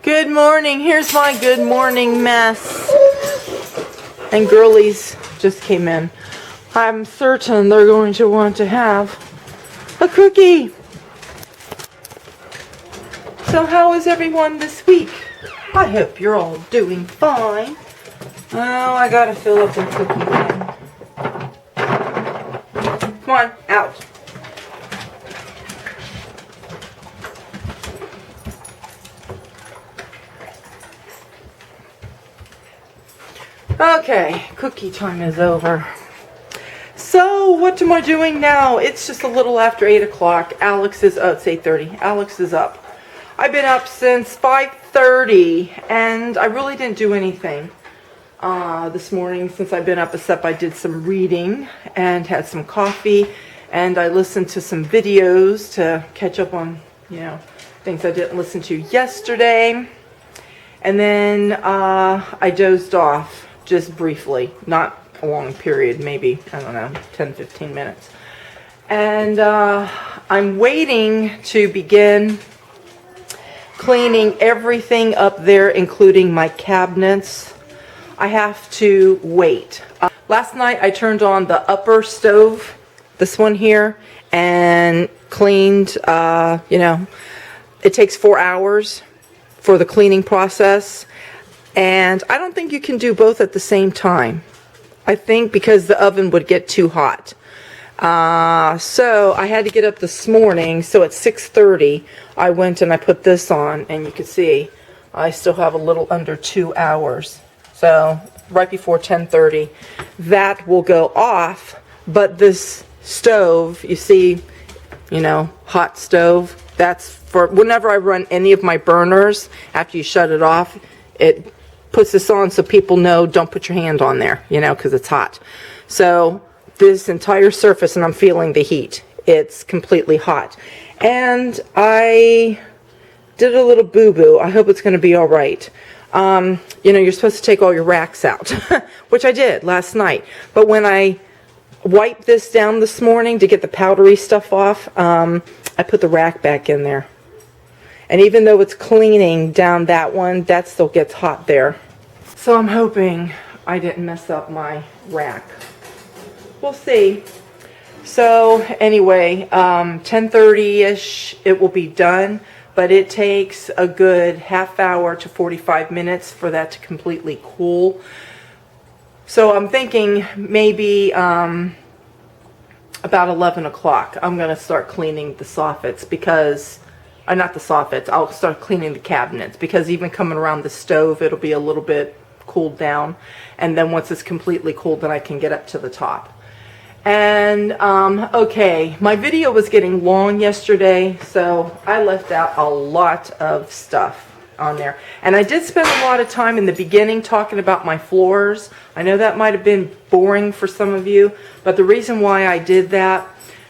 Good morning. Here's my good morning mess. And girlies just came in. I'm certain they're going to want to have a cookie. So how is everyone this week? I hope you're all doing fine. Oh, I gotta fill up the cookie thing. Come on, out. Okay, cookie time is over. So, what am I doing now? It's just a little after 8 o'clock. Alex is, it's 8:30. Alex is up. I've been up since 5:30, and I really didn't do anything this morning since I've been up, except I did some reading and had some coffee, and I listened to some videos to catch up on, things I didn't listen to yesterday. And then I dozed off. Just briefly, not a long period, maybe, I don't know, 10-15 minutes. And I'm waiting to begin cleaning everything up there, including my cabinets. I have to wait. Last night I turned on the upper stove, this one here, and cleaned, it takes 4 hours for the cleaning process. And I don't think you can do both at the same time. I think because the oven would get too hot. So I had to get up this morning. So at 6:30, I went and I put this on. And you can see I still have a little under 2 hours. So right before 10:30, that will go off. But this stove, you see, hot stove. That's for whenever I run any of my burners. After you shut it off, it puts this on so people know don't put your hand on there, because it's hot. So this entire surface, and I'm feeling the heat, it's completely hot. And I did a little boo-boo. I hope it's going to be all right. You're supposed to take all your racks out, which I did last night. But when I wiped this down this morning to get the powdery stuff off, I put the rack back in there. And even though it's cleaning down that one, that still gets hot there. So I'm hoping I didn't mess up my rack. We'll see. So anyway, 10:30-ish it will be done. But it takes a good half hour to 45 minutes for that to completely cool. So I'm thinking maybe about 11 o'clock I'm going to start cleaning the soffits because... not the soffits, I'll start cleaning the cabinets because even coming around the stove, it'll be a little bit cooled down. And then once it's completely cooled, then I can get up to the top. And, okay, my video was getting long yesterday, so I left out a lot of stuff on there. And I did spend a lot of time in the beginning talking about my floors. I know that might have been boring for some of you, but the reason why I did that,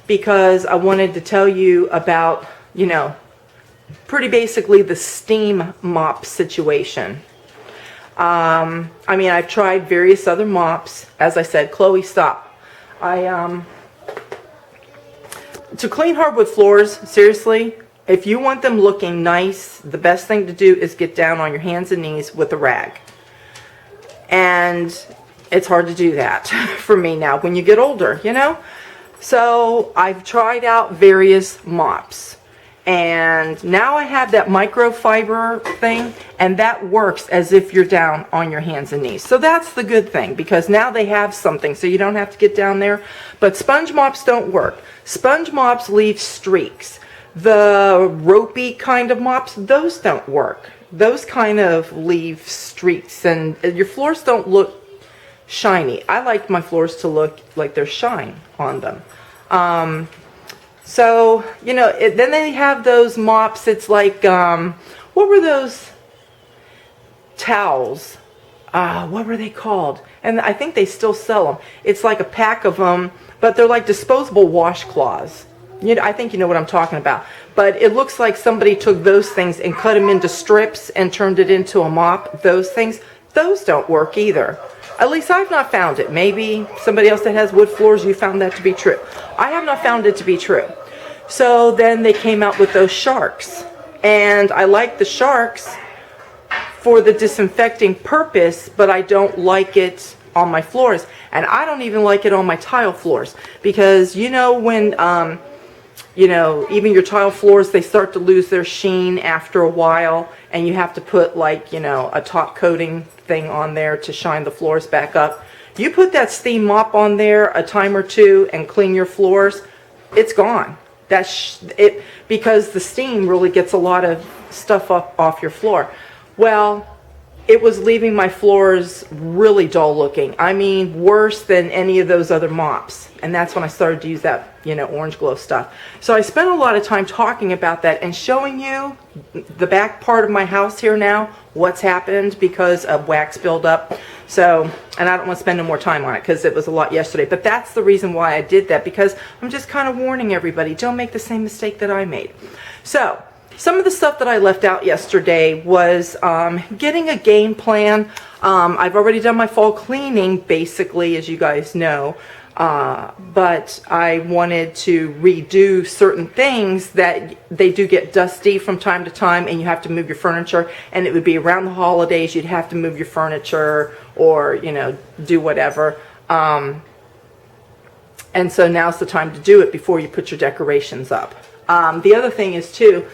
because I wanted to tell you about, pretty basically the steam mop situation. I've tried various other mops. As I said, Chloe, stop. To clean hardwood floors, seriously, if you want them looking nice, the best thing to do is get down on your hands and knees with a rag. And it's hard to do that for me now when you get older, So I've tried out various mops. And now I have that microfiber thing, and that works as if you're down on your hands and knees. So that's the good thing, because now they have something, so you don't have to get down there. But sponge mops don't work. Sponge mops leave streaks. The ropey kind of mops, those don't work. Those kind of leave streaks, and your floors don't look shiny. I like my floors to look like there's shine on them. So, then they have those mops. It's like, what were those towels? What were they called? And I think they still sell them. It's like a pack of them, but they're like disposable washcloths. I think you know what I'm talking about. But it looks like somebody took those things and cut them into strips and turned it into a mop. Those things, those don't work either. At least I've not found it. Maybe somebody else that has wood floors, you found that to be true. I have not found it to be true. So then they came out with those sharks. And I like the sharks, for the disinfecting purpose, but I don't like it on my floors. And I don't even like it on my tile floors, because you know when you know, even your tile floors, they start to lose their sheen after a while, and you have to put, like, you know, a top coating thing on there to shine the floors back up. You put that steam mop on there a time or two and clean your floors, it's gone. That's it, because the steam really gets a lot of stuff up off your floor. Well, it was leaving my floors really dull looking. I mean, worse than any of those other mops. And that's when I started to use that, you know, orange glow stuff. So I spent a lot of time talking about that and showing you the back part of my house here now, what's happened because of wax buildup. So, and I don't want to spend no more time on it because it was a lot yesterday. But that's the reason why I did that, because I'm just kind of warning everybody, don't make the same mistake that I made. So, some of the stuff that I left out yesterday was getting a game plan. I've already done my fall cleaning, basically, as you guys know. But I wanted to redo certain things that they do get dusty from time to time, and you have to move your furniture, and it would be around the holidays, you'd have to move your furniture or, you know, do whatever. And so now's the time to do it before you put your decorations up. The other thing is, too,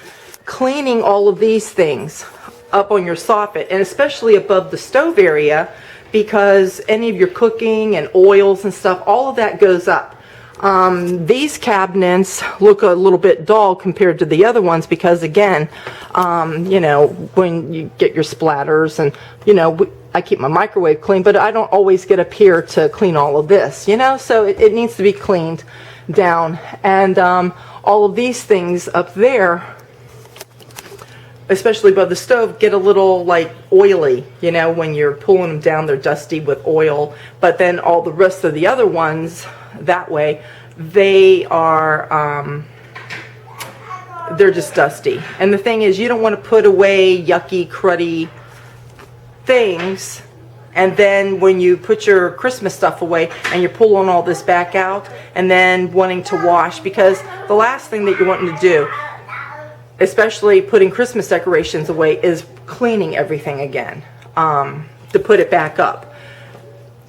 cleaning all of these things up on your soffit, and especially above the stove area, because any of your cooking and oils and stuff, all of that goes up. These cabinets look a little bit dull compared to the other ones because, again, you know, when you get your splatters, and, you know, I keep my microwave clean, but I don't always get up here to clean all of this, you know, so it needs to be cleaned down. And all of these things up there, especially above the stove, get a little, like, oily, you know, when you're pulling them down, they're dusty with oil. But then all the rest of the other ones, that way, they are, they're just dusty. And the thing is, you don't want to put away yucky, cruddy things, and then when you put your Christmas stuff away and you're pulling all this back out and then wanting to wash, because the last thing that you're wanting to do, especially putting Christmas decorations away, is cleaning everything again to put it back up.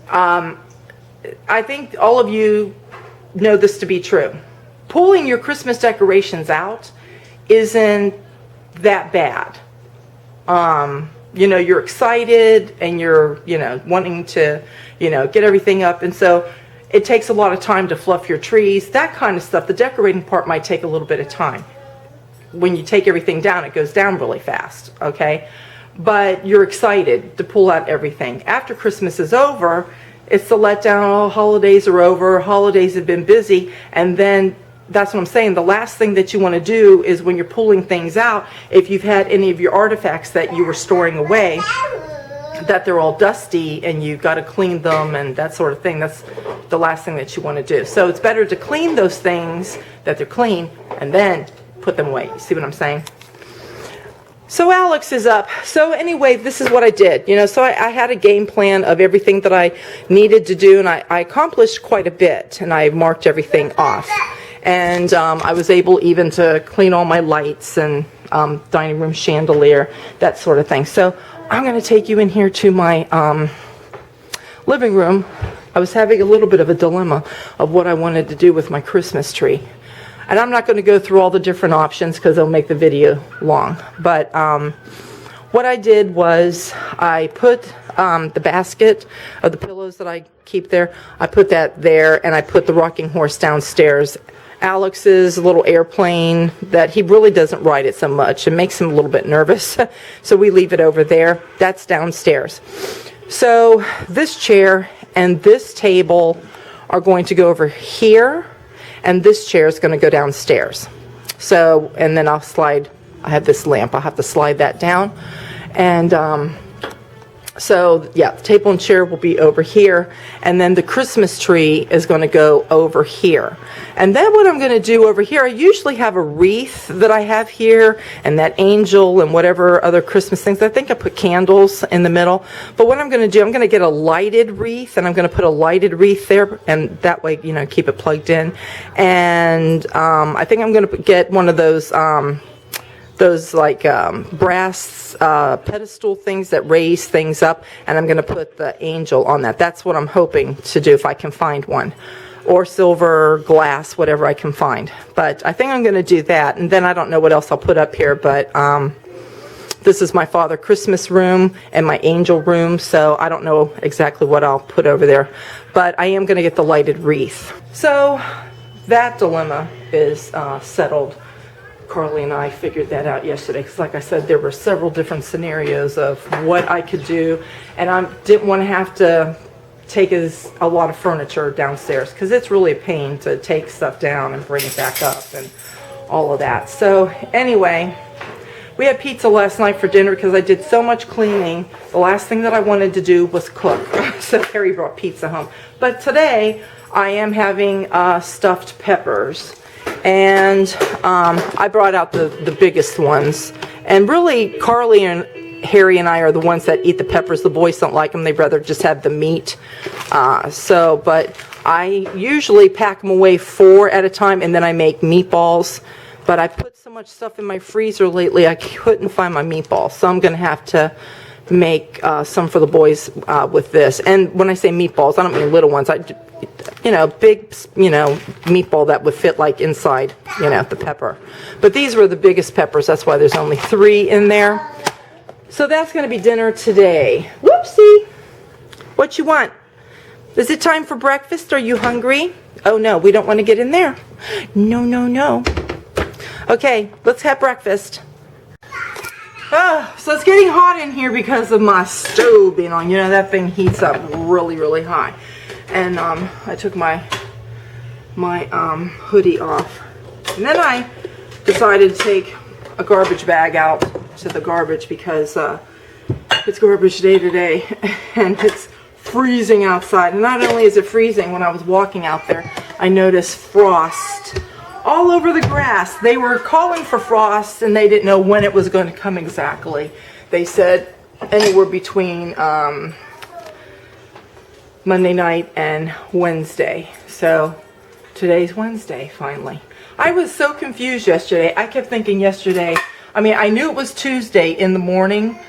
I think all of you know this to be true. Pulling your Christmas decorations out isn't that bad. You know, you're excited and you're, you know, wanting to, you know, get everything up, and so it takes a lot of time to fluff your trees, that kind of stuff. The decorating part might take a little bit of time. When you take everything down, it goes down really fast, okay? But you're excited to pull out everything. After Christmas is over, it's the letdown. Oh, holidays are over, holidays have been busy, and then that's what I'm saying. The last thing that you want to do is, when you're pulling things out, if you've had any of your artifacts that you were storing away, that they're all dusty and you've got to clean them and that sort of thing, that's the last thing that you want to do. So it's better to clean those things that they're clean and then put them away. You see what I'm saying? So Alex is up. So anyway, this is what I did. You know, so I had a game plan of everything that I needed to do, and I accomplished quite a bit, and I marked everything off. And I was able even to clean all my lights and dining room chandelier, that sort of thing. So I'm going to take you in here to my living room. I was having a little bit of a dilemma of what I wanted to do with my Christmas tree. And I'm not going to go through all the different options because it'll make the video long. But what I did was I put the basket of the pillows that I keep there, I put that there, and I put the rocking horse downstairs. Alex's little airplane that he really doesn't ride it so much. It makes him a little bit nervous. So we leave it over there. That's downstairs. So this chair and this table are going to go over here, and this chair is going to go downstairs. So, and then I'll slide, I have this lamp, I'll have to slide that down. And so, yeah, the table and chair will be over here, and then the Christmas tree is going to go over here. And then what I'm going to do over here, I usually have a wreath that I have here, and that angel and whatever other Christmas things. I think I put candles in the middle. But what I'm going to do, I'm going to get a lighted wreath, and I'm going to put a lighted wreath there, and that way, you know, keep it plugged in. And I think I'm going to get one of those those like brass pedestal things that raise things up, and I'm going to put the angel on that. That's what I'm hoping to do if I can find one, or silver, glass, whatever I can find. But I think I'm going to do that, and then I don't know what else I'll put up here, but this is my Father Christmas room and my angel room, so I don't know exactly what I'll put over there, but I am going to get the lighted wreath. So that dilemma is settled. Carly and I figured that out yesterday, because like I said, there were several different scenarios of what I could do, and I didn't want to have to take a lot of furniture downstairs, because it's really a pain to take stuff down and bring it back up and all of that. So anyway, we had pizza last night for dinner because I did so much cleaning. The last thing that I wanted to do was cook. So Harry brought pizza home. But today I am having stuffed peppers. And I brought out the biggest ones. And really, Carly and Harry and I are the ones that eat the peppers. The boys don't like them. They'd rather just have the meat. But I usually pack them away 4 at a time, and then I make meatballs. But I put so much stuff in my freezer lately, I couldn't find my meatballs. So I'm going to have to make some for the boys with this. And when I say meatballs, I don't mean little ones. Big, meatball that would fit like inside, the pepper. But these were the biggest peppers. That's why there's only 3 in there. So that's going to be dinner today. Whoopsie. What you want? Is it time for breakfast? Are you hungry? Oh, no, we don't want to get in there. No, no, no. Okay, let's have breakfast. So it's getting hot in here because of my stove being on. That thing heats up really, really high. And I took my hoodie off. And then I decided to take a garbage bag out to the garbage because it's garbage day today. And it's freezing outside. And not only is it freezing, when I was walking out there, I noticed frost all over the grass. They were calling for frost, and they didn't know when it was going to come exactly. They said anywhere between Monday night and Wednesday. So today's Wednesday, finally. I was so confused yesterday. I kept thinking yesterday, I knew it was Tuesday in the morning,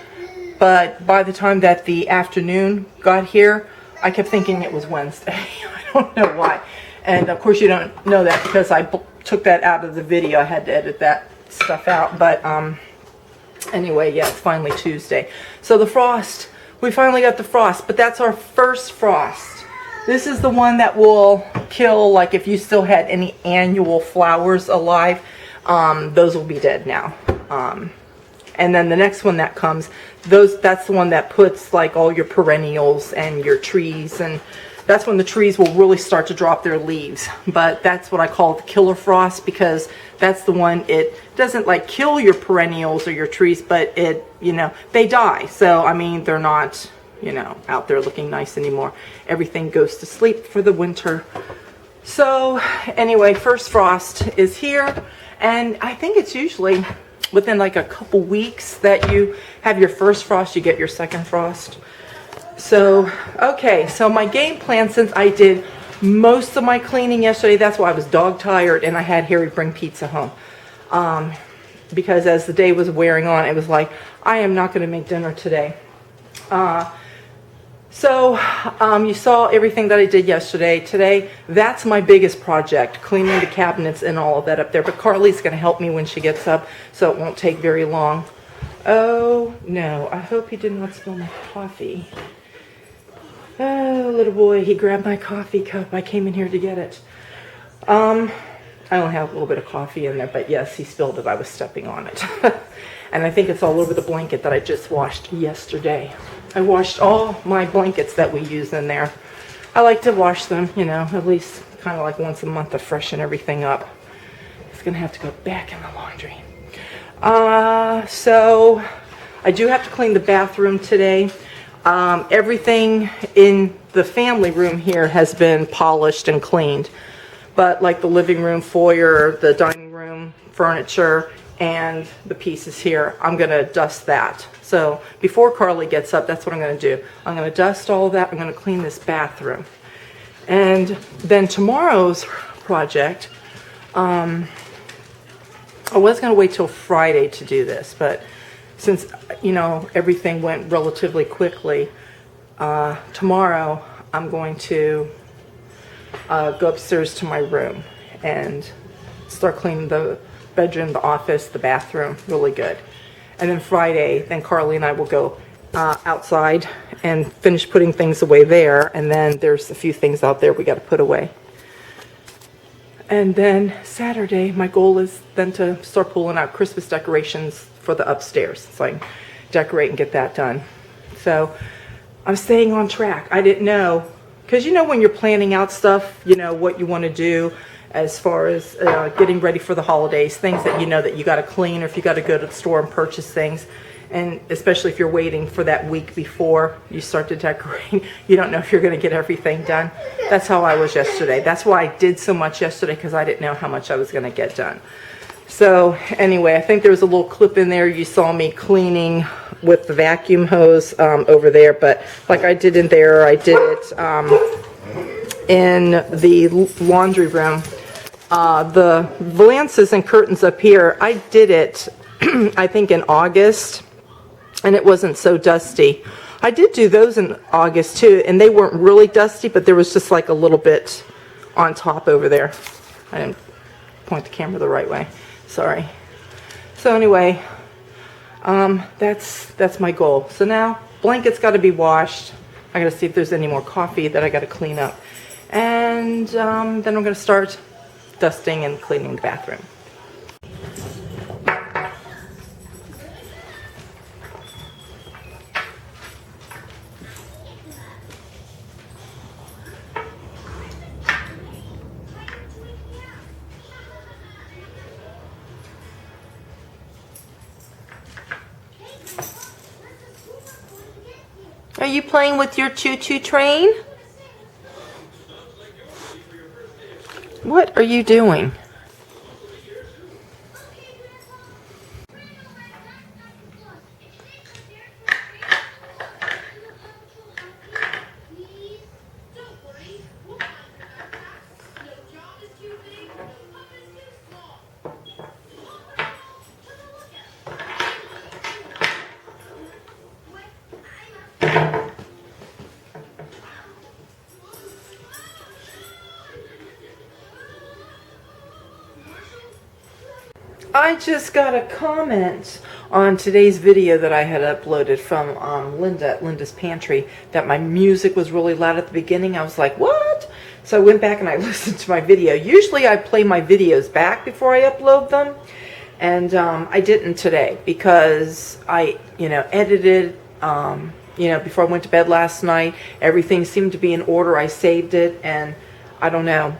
but by the time that the afternoon got here, I kept thinking it was Wednesday. I don't know why. And of course you don't know that because I took that out of the video. I had to edit that stuff out. But anyway, yeah, it's finally Tuesday. So the frost, we finally got the frost, but that's our first frost. This is the one that will kill, like if you still had any annual flowers alive, those will be dead now. And then the next one that comes, that's the one that puts like all your perennials and your trees, and that's when the trees will really start to drop their leaves. But that's what I call the killer frost, because that's the one, it doesn't like kill your perennials or your trees, but it, they die. So, they're not, out there looking nice anymore. Everything goes to sleep for the winter. So, anyway, first frost is here. And I think it's usually within like a couple weeks that you have your first frost, you get your second frost. So, okay, so my game plan, since I did most of my cleaning yesterday, that's why I was dog tired, and I had Harry bring pizza home. Because as the day was wearing on, it was like, I am not going to make dinner today. You saw everything that I did yesterday. Today, that's my biggest project, cleaning the cabinets and all of that up there. But Carly's going to help me when she gets up, so it won't take very long. Oh, no, I hope he did not spill my coffee. Oh, little boy, he grabbed my coffee cup. I came in here to get it. I only have a little bit of coffee in there, but yes, he spilled it. I was stepping on it. And I think it's all over the blanket that I just washed yesterday. I washed all my blankets that we use in there. I like to wash them, at least kind of like once a month to freshen everything up. It's going to have to go back in the laundry. So I do have to clean the bathroom today. Everything in the family room here has been polished and cleaned. But like the living room, foyer, the dining room, furniture, and the pieces here, I'm going to dust that. So before Carly gets up, that's what I'm going to do. I'm going to dust all of that. I'm going to clean this bathroom. And then tomorrow's project, I was going to wait till Friday to do this, but since, you know, everything went relatively quickly, tomorrow I'm going to go upstairs to my room and start cleaning the bedroom, the office, the bathroom really good. And then Friday, then Carly and I will go outside and finish putting things away there. And then there's a few things out there we got to put away. And then Saturday, my goal is then to start pulling out Christmas decorations for the upstairs, so I can decorate and get that done. So I'm staying on track. I didn't know, because you know when you're planning out stuff, you know what you want to do as far as getting ready for the holidays, things that you know that you got to clean, or if you got to go to the store and purchase things. And especially if you're waiting for that week before you start to decorate, you don't know if you're going to get everything done. That's how I was yesterday. That's why I did so much yesterday, because I didn't know how much I was going to get done. So anyway, I think there was a little clip in there. You saw me cleaning with the vacuum hose over there. But like I did in there, I did it in the laundry room. The valances and curtains up here, I did it, I think in August. And it wasn't so dusty. I did do those in August too, and they weren't really dusty, but there was just like a little bit on top over there. I didn't point the camera the right way. Sorry. So anyway, that's my goal. So now blankets got to be washed. I got to see if there's any more coffee that I got to clean up, and then I'm going to start dusting and cleaning the bathroom. Are you playing with your choo-choo train? What are you doing? I just got a comment on today's video that I had uploaded from Linda at Linda's Pantry that my music was really loud at the beginning. I was like, what? So I went back and I listened to my video. Usually I play my videos back before I upload them. And I didn't today because I, edited, before I went to bed last night. Everything seemed to be in order. I saved it, and I don't know.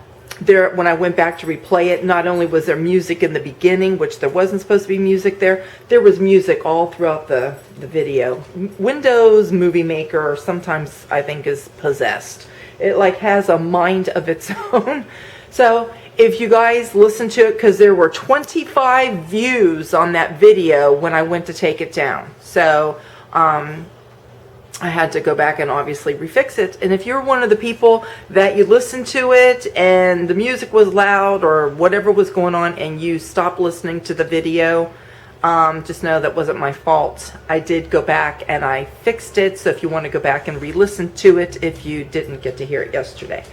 When I went back to replay it, not only was there music in the beginning, which there wasn't supposed to be music there was music all throughout the video. Windows Movie Maker sometimes I think is possessed. It like has a mind of its own. So if you guys listen to it, because there were 25 views on that video when I went to take it down. So I had to go back and obviously refix it. And if you're one of the people that you listened to it and the music was loud or whatever was going on and you stopped listening to the video, just know that wasn't my fault. I did go back and I fixed it. So if you want to go back and re-listen to it if you didn't get to hear it yesterday.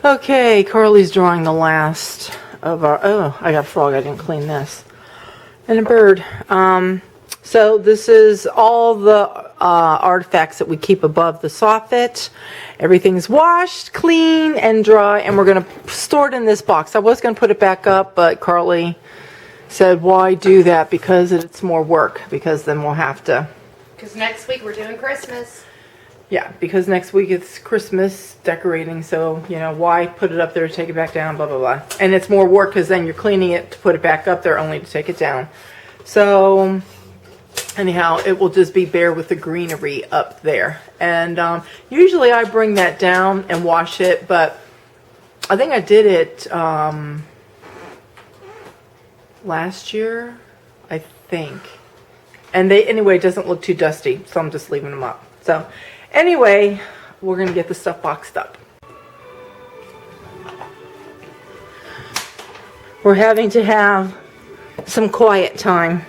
Okay, Carly's drawing the last of our, oh, I got a frog, I didn't clean this. And a bird. So this is all the artifacts that we keep above the soffit. Everything's washed, clean, and dry, and we're going to store it in this box. I was going to put it back up, but Carly said, why do that? Because it's more work, because then we'll have to... Because next week we're doing Christmas. Yeah, because next week it's Christmas decorating, so, why put it up there, take it back down, blah, blah, blah. And it's more work because then you're cleaning it to put it back up there only to take it down. So, anyhow, it will just be bare with the greenery up there. And usually I bring that down and wash it, but I think I did it last year, I think. And anyway, it doesn't look too dusty, so I'm just leaving them up. So... anyway, we're going to get the stuff boxed up. we're having to have some quiet time.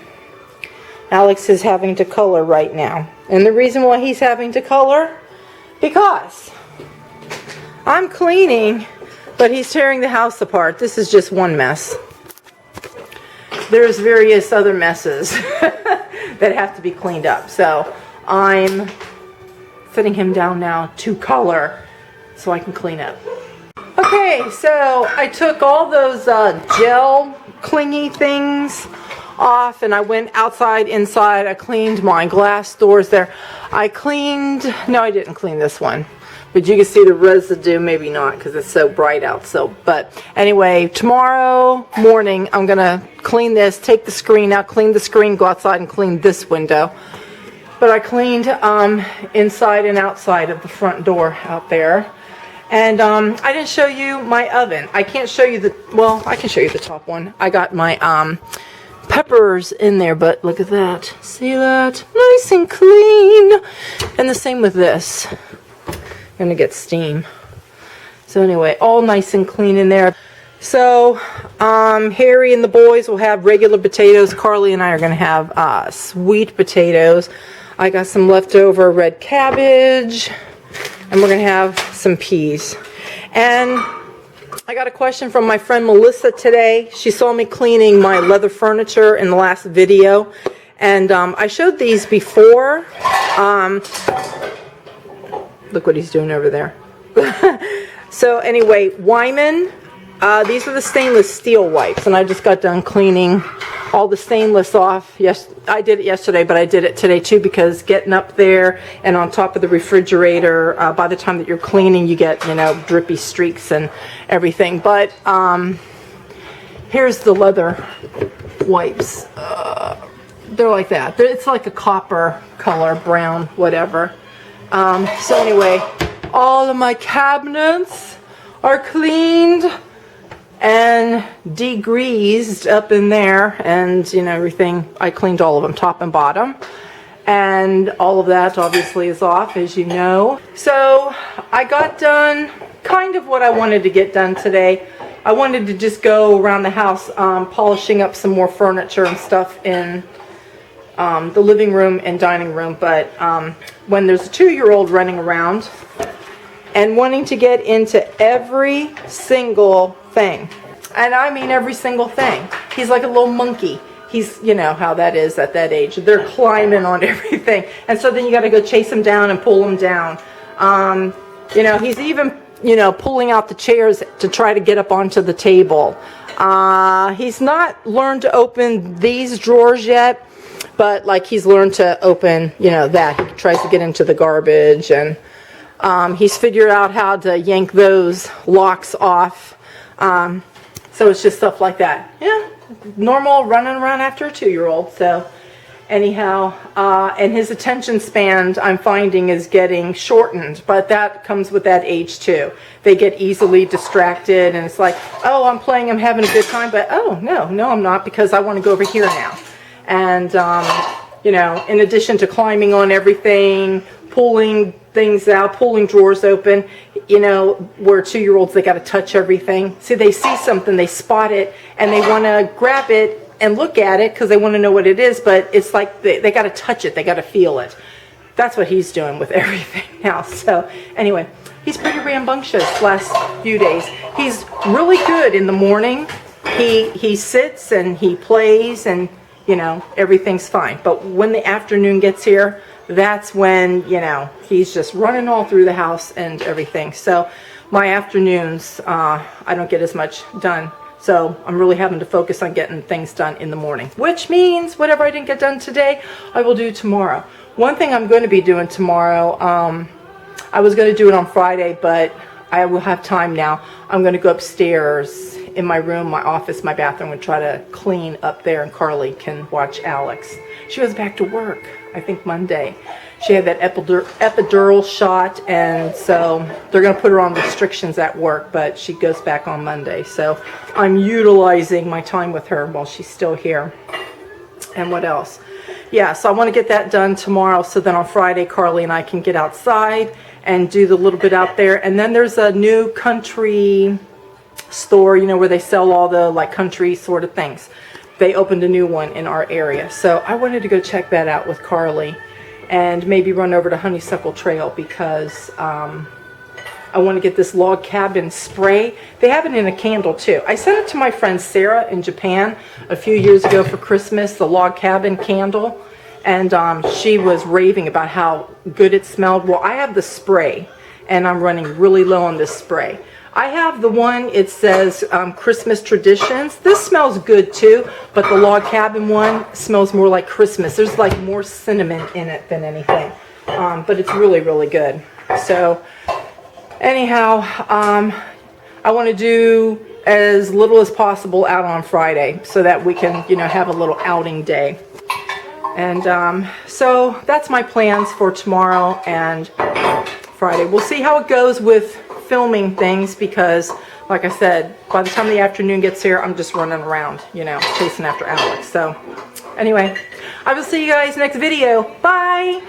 Alex is having to color right now. And the reason why he's having to color, because I'm cleaning, but he's tearing the house apart. This is just one mess. There's various other messes that have to be cleaned up. So I'm sitting him down now to color so I can clean up. Okay, so I took all those gel clingy things off and I went outside, inside. I cleaned my glass doors there. No, I didn't clean this one. But you can see the residue, maybe not because it's so bright out. But anyway, tomorrow morning I'm going to clean this, take the screen out, clean the screen, go outside and clean this window. But I cleaned inside and outside of the front door out there. And I didn't show you my oven. I can't show you I can show you the top one. I got my peppers in there, but look at that. See that? Nice and clean. And the same with this. I'm going to get steam. So anyway, all nice and clean in there. So Harry and the boys will have regular potatoes. Carly and I are going to have sweet potatoes. I got some leftover red cabbage. And we're going to have some peas. And I got a question from my friend Melissa today. She saw me cleaning my leather furniture in the last video. And I showed these before. Look what he's doing over there. So anyway, Wyman, these are the stainless steel wipes. And I just got done cleaning all the stainless off. Yes, I did it yesterday, but I did it today too because getting up there and on top of the refrigerator, by the time that you're cleaning, you get, drippy streaks and everything. But here's the leather wipes. They're like that. It's like a copper color, brown, whatever. So anyway, all of my cabinets are cleaned and degreased up in there, and everything. I cleaned all of them, top and bottom, and all of that obviously is off, as you know. So I got done kind of what I wanted to get done today. I wanted to just go around the house polishing up some more furniture and stuff in the living room and dining room, but when there's a 2-year-old running around and wanting to get into every single thing, and I mean every single thing. He's like a little monkey. He's, how that is at that age. They're climbing on everything, and so then you got to go chase him down and pull him down. He's even, pulling out the chairs to try to get up onto the table. He's not learned to open these drawers yet, but like he's learned to open, that. He tries to get into the garbage, and he's figured out how to yank those locks off. So it's just stuff like that. Yeah, normal running around after a 2-year-old. So anyhow, and his attention span, I'm finding, is getting shortened, but that comes with that age too. They get easily distracted, and it's like, oh, I'm playing, I'm having a good time, but oh, no, I'm not, because I want to go over here now. And, in addition to climbing on everything, pulling things out, pulling drawers open, where 2-year-olds, they got to touch everything. See, they see something, they spot it, and they want to grab it and look at it because they want to know what it is, but it's like they got to touch it, they got to feel it. That's what he's doing with everything now. So anyway, he's pretty rambunctious last few days. He's really good in the morning. He sits and he plays, and everything's fine. But when the afternoon gets here, that's when, he's just running all through the house and everything. So my afternoons, I don't get as much done. So I'm really having to focus on getting things done in the morning, which means whatever I didn't get done today, I will do tomorrow. One thing I'm going to be doing tomorrow, I was going to do it on Friday, but I will have time now. I'm going to go upstairs in my room, my office, my bathroom, and try to clean up there, and Carly can watch Alex. She goes back to work, I think Monday. She had that epidural shot, and so they're going to put her on restrictions at work, but she goes back on Monday. So I'm utilizing my time with her while she's still here. And what else? Yeah, so I want to get that done tomorrow, so then on Friday, Carly and I can get outside and do the little bit out there. And then there's a new country store, you know, where they sell all the like country sort of things. They opened a new one in our area. So I wanted to go check that out with Carly and maybe run over to Honeysuckle Trail because I want to get this log cabin spray. They have it in a candle too. I sent it to my friend Sarah in Japan a few years ago for Christmas, the log cabin candle. And she was raving about how good it smelled. Well, I have the spray and I'm running really low on this spray. I have the one, it says Christmas Traditions. This smells good too, but the log cabin one smells more like Christmas. There's like more cinnamon in it than anything. But it's really, really good. So anyhow, I want to do as little as possible out on Friday so that we can, you know, have a little outing day. And so that's my plans for tomorrow and Friday. We'll see how it goes with filming things because, like I said, by the time the afternoon gets here, I'm just running around, you know, chasing after Alex. So anyway, I will see you guys next video. Bye!